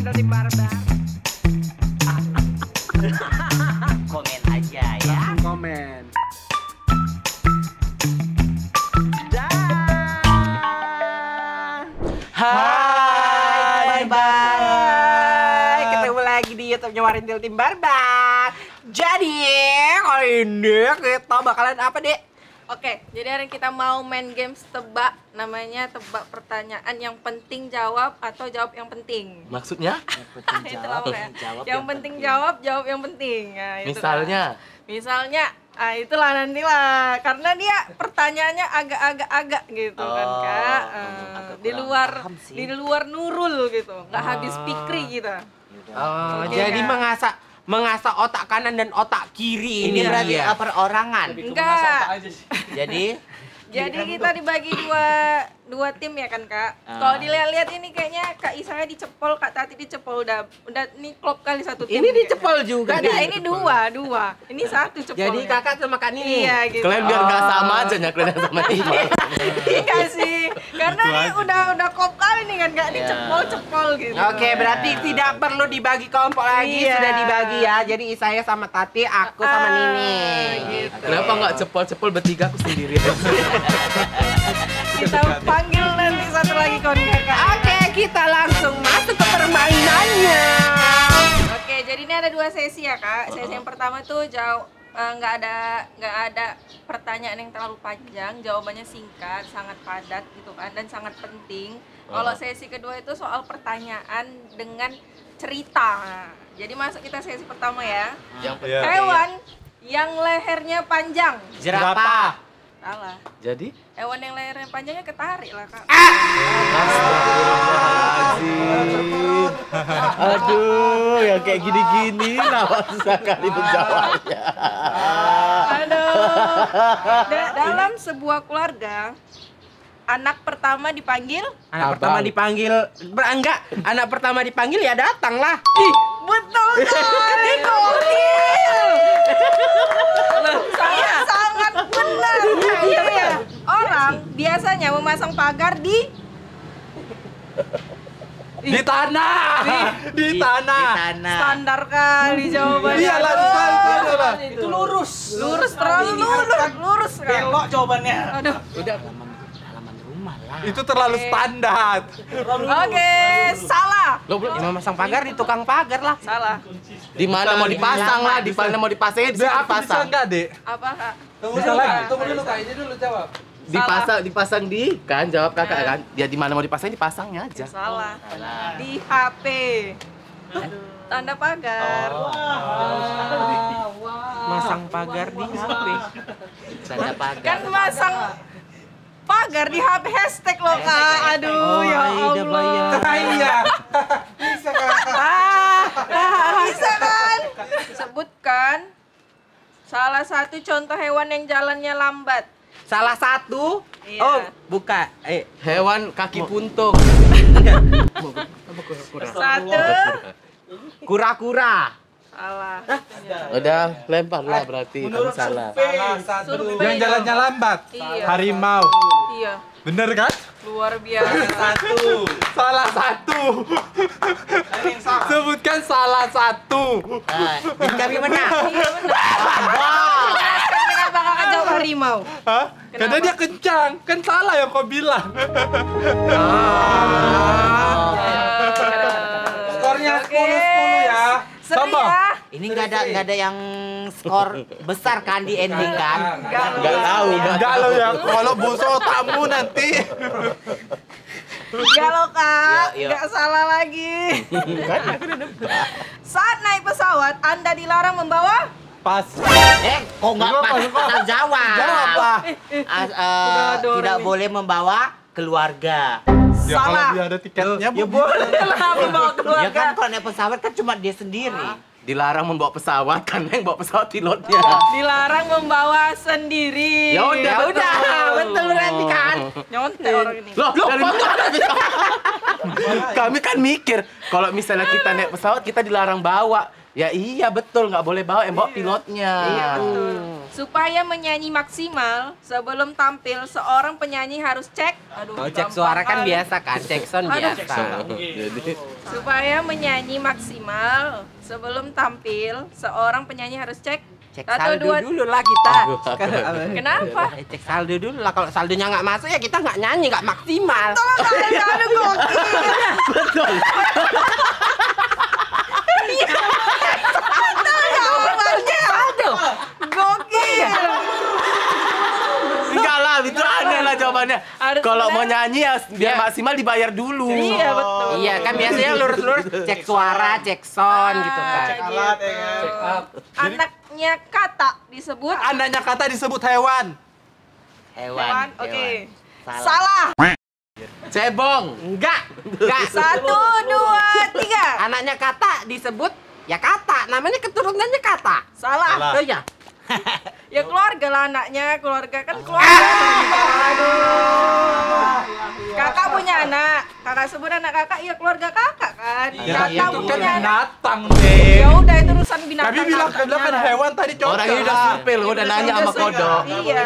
Randall tim Barbar. Komen aja ya. Komen. Hai, bye. Ketemu lagi di YouTube-nya Warintil Tim Barbar. Jadi kali ini kita bakalan apa, Dek? Oke, jadi hari ini kita mau main games tebak. Namanya tebak pertanyaan yang penting jawab atau jawab yang penting. Maksudnya? Itu apa ya? Yang penting jawab yang penting. Nah, itu Misalnya? Misalnya, itulah nantilah. Karena dia pertanyaannya agak-agak gitu kan, Kak. Di luar Nurul gitu. Nggak habis pikri kita. Oke, Jadi Kak. mengasah otak kanan dan otak kiri. Ini berarti ya. perorangan. Enggak. Jadi Kita dibagi dua tim ya kan, Kak. Kalau dilihat-lihat ini kayaknya Kak Isaya dicepol, Kak Tati dicepol, udah ini klop kali satu tim. Ini dicepol juga, Enggak, Dek. ini dua. Ini satu cepol. Jadi kakak sama Kak Nini. Iya gitu. kalian biar nggak sama aja ya kalian sama Ima. Iya sih. Karena ini udah klop kali nih kan, Kak. Ini cepol gitu. Oke, berarti tidak perlu dibagi kelompok lagi, Iya. sudah dibagi ya. Jadi Isaya sama Tati, aku sama Nini. Gitu. Kenapa nggak cepol-cepol bertiga aku sendiri? Kita panggil nanti satu lagi kawan Kakak. Oke, kita langsung masuk ke permainannya. Oke, jadi ini ada dua sesi ya, Kak. Sesi yang pertama tuh nggak ada pertanyaan yang terlalu panjang, jawabannya singkat, sangat padat gitu kan, dan sangat penting. Kalau sesi kedua itu soal pertanyaan dengan cerita. Jadi masuk kita sesi pertama ya. Hewan yang lehernya panjang. Jerapah. Salah. Jadi? Hewan yang lehernya panjangnya ketarik lah, Kak. Aduh, yang kayak gini-gini kenapa susah kali menjawabnya? Aduh. Dalam sebuah keluarga, anak pertama dipanggil? Anak pertama dipanggil, anak pertama dipanggil ya datang lah. Betul sekali, gokil. Saya sangat benar. Iya. Orang biasanya memasang pagar di tanah. Di tanah. standar kali jawabannya. Iya, lah. Itu lurus. Lurus, terlalu lurus kan. Belok jawabannya. Aduh. Udah. Itu terlalu standar. Oke, salah. Lo belum Yang memasang pagar di tukang pagar lah. Salah. di mana mau dipasang lah, di mana mau dipasangin di situ Aku bisa dipasang. enggak, Dek? Apa, Kak? Bisa lagi. Tunggu dulu Kak, ini dulu jawab. Dipasang di kan jawab kakak kan. Ya di mana mau dipasang dipasangnya aja. Salah. Di HP. Tanda pagar. Masang pagar di HP. Tanda pagar. Kan masang pagar di HP hashtag loh, Kak. Aduh, ya Allah. Iya. Bisa kan? Sebutkan salah satu contoh hewan yang jalannya lambat. Salah satu. Iya. Oh, buka. Hewan kaki puntung. Satu. Kura-kura. Salah. Udah lempar lah berarti kamu salah. Survei Yang jalannya dong. lambat. Iya. Harimau. Iya. Bener kan? Luar biasa. Salah satu. Sebutkan salah satu. Kami menang. Iya benar. Jelaskan kenapa Kakak jawab harimau? Hah? Karena dia kencang. Kan salah yang kau bilang. Skornya 10-10 ya. Seru Sama. ya. Ini nggak ada yang skor besar kan di ending kan? Enggak tahu. Enggak lo ya. Kalau busuk tamu nanti. Enggak loh, Kak. Iya, iya. Enggak salah lagi. Saat naik pesawat, Anda dilarang membawa Pas. Kok nggak pas jawab? Jawab lah. Tidak boleh membawa keluarga. Ya kalau salah. dia ada tiketnya, Ya Bu. boleh lah membawa Ya keluarga. kan kalau naik pesawat kan cuma dia sendiri. Dilarang membawa pesawat karena yang bawa pesawat pilotnya. Dilarang membawa sendiri. Ya udah, betul berarti kan. Nyontek orang ini. Loh, dari mana bisa? Kami kan mikir kalau misalnya kita naik pesawat kita dilarang bawa. Ya iya betul, nggak boleh bawa, yang bawa pilotnya. Iya betul. Supaya menyanyi maksimal sebelum tampil, seorang penyanyi harus cek. Aduh, Kalau cek gampang suara kan kali. biasa kan, cek sound Aduh. biasa. Jadi Supaya menyanyi maksimal sebelum tampil, seorang penyanyi harus cek. Cek Satu, saldo dua, dulu lah kita. Kenapa? Cek saldo dulu lah. Kalau saldonya nggak masuk ya kita nggak nyanyi, nggak maksimal. Aduh, gokil. betul. Aduh, gokil. Enggak lah, itu aneh lah jawabannya. Harus Kalau benar. mau nyanyi ya biar maksimal dibayar dulu. Iya betul. Iya kan biasanya lurus-lurus cek suara, cek sound gitu kan. Kayak alat, gitu. ya kan? Check up. Anaknya kata disebut Andanya kata disebut hewan. hewan. Oke. Salah. Salah. Cebong. Enggak. Enggak. 1, 2, 3. Anaknya kata disebut ya kata. Namanya keturunannya kata. Salah. Salah. Oh iya. Ya keluarga lah anaknya, keluarga kan keluarga. Aduh. Kakak punya anak. Kakak sebut anak kakak, ya keluarga kakak kan. Ya Kakak itu kan punya anak. binatang, Dek. Ya udah itu urusan binatang. Kami bilang kan hewan tadi cocok. Orang ini udah supil, udah nanya sama kodok. Iya.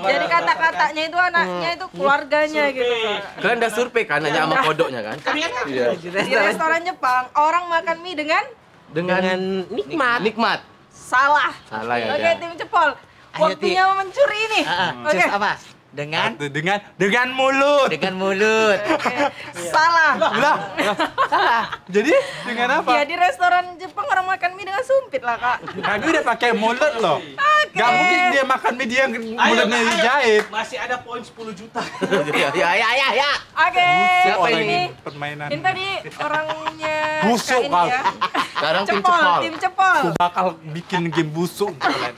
Jadi kata-katanya itu anaknya itu keluarganya gitu. Kak. Kalian udah survei kan nanya sama kodoknya kan? Iya. Di restoran Jepang, orang makan mie dengan Dengan nikmat. nikmat. salah. Salah ya. Oke, Jan? tim Cepol. Waktunya mencuri nih. Oke. Cus apa? Dengan Dengan mulut. mulut. Oke. Salah. Lah. Salah. Jadi dengan apa? Ya di restoran Jepang orang makan mie dengan sumpit lah, Kak. Kami udah pakai mulut loh. Oke. Gak mungkin dia makan mie dia mulutnya dijahit. Masih ada poin 10 juta. Ya. Oke. Siapa ini? ini? Permainan. Ini tadi orangnya Busuk, Kak ini Kak. ya. Sekarang tim Cepol, cepol. tim Cepol. Aku bakal bikin game busuk kalian.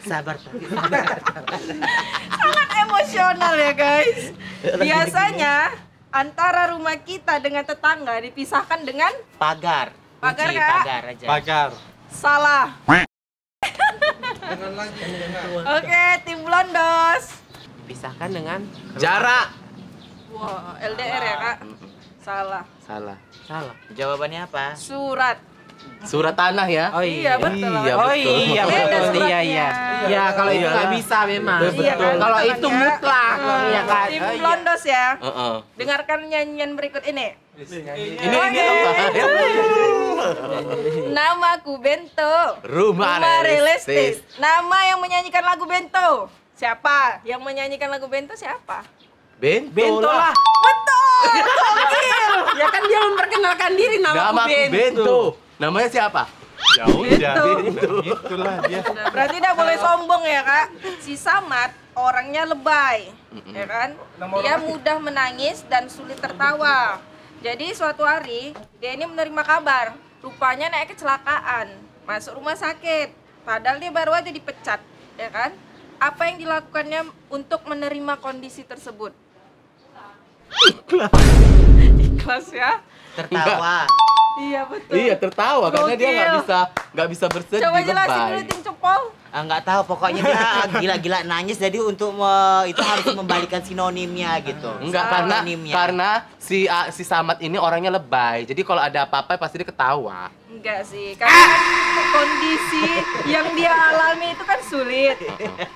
Sabar. Sangat emosional ya, guys. Biasanya antara rumah kita dengan tetangga dipisahkan dengan Pagar. Pagar, Kunci, Kak. pagar aja. Pagar. salah. Oke, tim Blondos. Pisahkan dengan Jarak. Wah, LDR ya, Kak? Salah. Salah. salah. Jawabannya apa? Surat. Surat tanah ya. Oh Iya, betul. Iya, Oh betul. iya, Beda betul. suratnya. Iya, iya. Ya, kalau itu Iya. nggak bisa memang. Betul. Iya kan? Kalau Tangannya. itu mutlak. Iya kan? Tim Oh, iya. Blondos ya. Heeh. Dengarkan nyanyian berikut ini. Ini apa? Namaku Bento. Rumah real realistis. estate. Nama yang menyanyikan lagu Bento. Siapa? Yang menyanyikan lagu Bento siapa? Bento lah. Betul. Gokil. Ya kan dia memperkenalkan diri nama Nama aku Bento. Namanya siapa? Ya udah. Bento. Itulah dia. Berarti tidak boleh sombong ya, Kak. Si Samad orangnya lebay, ya kan? Dia mudah menangis dan sulit tertawa. Jadi suatu hari dia ini menerima kabar, rupanya naik kecelakaan, masuk rumah sakit. Padahal dia baru aja dipecat, ya kan? Apa yang dilakukannya untuk menerima kondisi tersebut? Ikhlas ya? Tertawa. Iya betul. Iya tertawa karena dia Gokil. nggak bisa bersedih. Coba jelasin lebay. dulu tim Cepol. Nggak tahu, pokoknya dia gila-gila nangis, jadi untuk itu harus membalikan sinonimnya gitu. Enggak Sinonimnya. karena si Samad ini orangnya lebay. Jadi kalau ada apa-apa pasti dia ketawa. Enggak sih, karena kan kondisi yang dia alami itu kan sulit.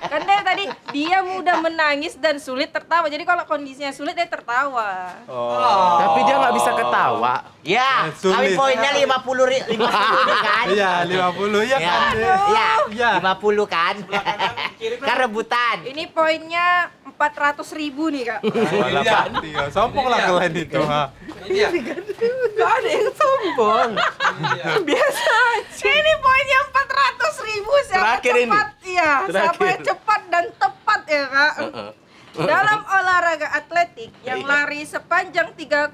Kan dari tadi dia mudah menangis dan sulit tertawa. Jadi kalau kondisinya sulit dia tertawa. Tapi dia nggak bisa ketawa. Ya, Sulit. kami poinnya 50 kan? Iya, 50 ya Ya, kan. ya, Iya. 50 kan? Kan rebutan. Ini poinnya 400.000 nih, Kak. Wala pati. Sombong lah kalian itu, ha. Iya. Gak ada yang sombong. Biasa aja. Ini poinnya 400.000. Siapa Terakhir ini. cepat? Iya, siapa Terakhir. yang cepat dan tepat ya, Kak. Heeh. Dalam olahraga atletik yang lari sepanjang 32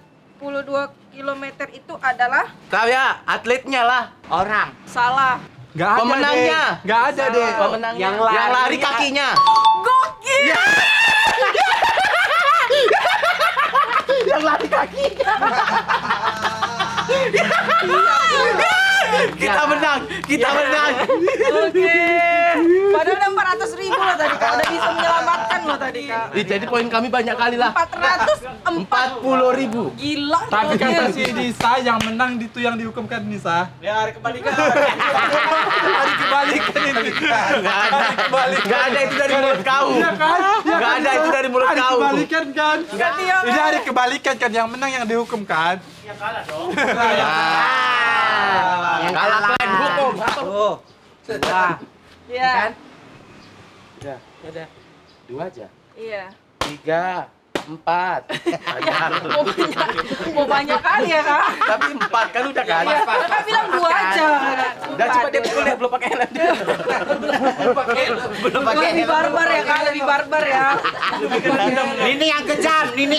km itu adalah Tahu ya, atletnya lah. Orang. salah. Nggak ada, Pemenangnya. Dek. Nggak ada deh. Pemenangnya. Yang Yang lari lari kakinya. Gokil. Yang lari kakinya. Kita menang. Kita menang. Oke. Padahal udah 400.000 loh tadi, Kak. Udah bisa menyelamatkan loh tadi. tadi kak. Jadi poin kami banyak kali lah. 440. 40.000. Gila. Tapi Gokil. kata si Nisa yang menang itu yang dihukumkan Nisa. Ya, hari kebalikan. Hari kebalikan ini. Enggak ada itu dari mulut kau. Iya kan? Enggak ada itu dari mulut Hari kau. kebalikan kan? Ganti ya, Ini Kak. hari kebalikan kan, yang menang yang dihukum kan? Yang kalah kalian hukum. Tuh. Nah, Iya. kan? Udah. 2 aja. Iya. 3, 4. Mau banyak kali ya kak. Tapi 4 kan udah kan? Iya. Kakak bilang 2 aja. Udah cepat dia pukul dia belum pakai helm. Belum pakai Lebih barbar ya kak, lebih barbar ya. Nini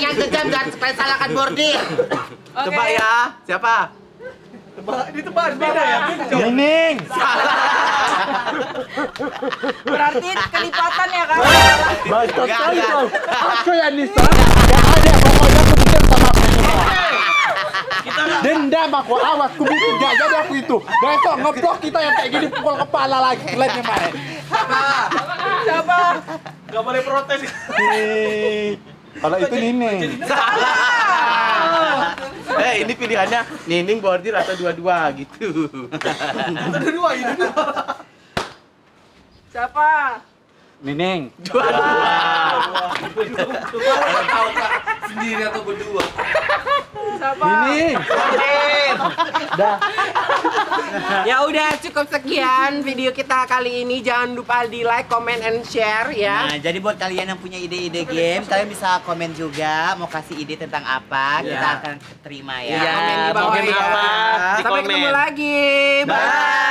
yang kejam jangan supaya salahkan bordir. Oke. Coba ya. Siapa? Beda ya? Nining. Berarti kelipatan ya kak. Bacot kali kau. Aku ya Nisa. Gak ada pokoknya aku dendam sama aku semua. Dendam aku, awas ku bikin gak jadi aku itu. Besok ngeblok kita yang kayak gini pukul kepala lagi. Lihat yang mana? Siapa? Gak boleh protes. Kalau itu Nining. Ini pilihannya Nining, bordir atau dua-dua gitu. Siapa? Nining. Sendiri atau berdua? Siapa? Nining. Dah. Ya udah cukup sekian video kita kali ini. Jangan lupa di like, comment, and share ya. Nah, jadi buat kalian yang punya ide-ide game, kalian bisa komen juga mau kasih ide tentang apa, kita akan terima ya. Komen di bawah komen di ya. bawah. Di Sampai komen. ketemu lagi. Bye.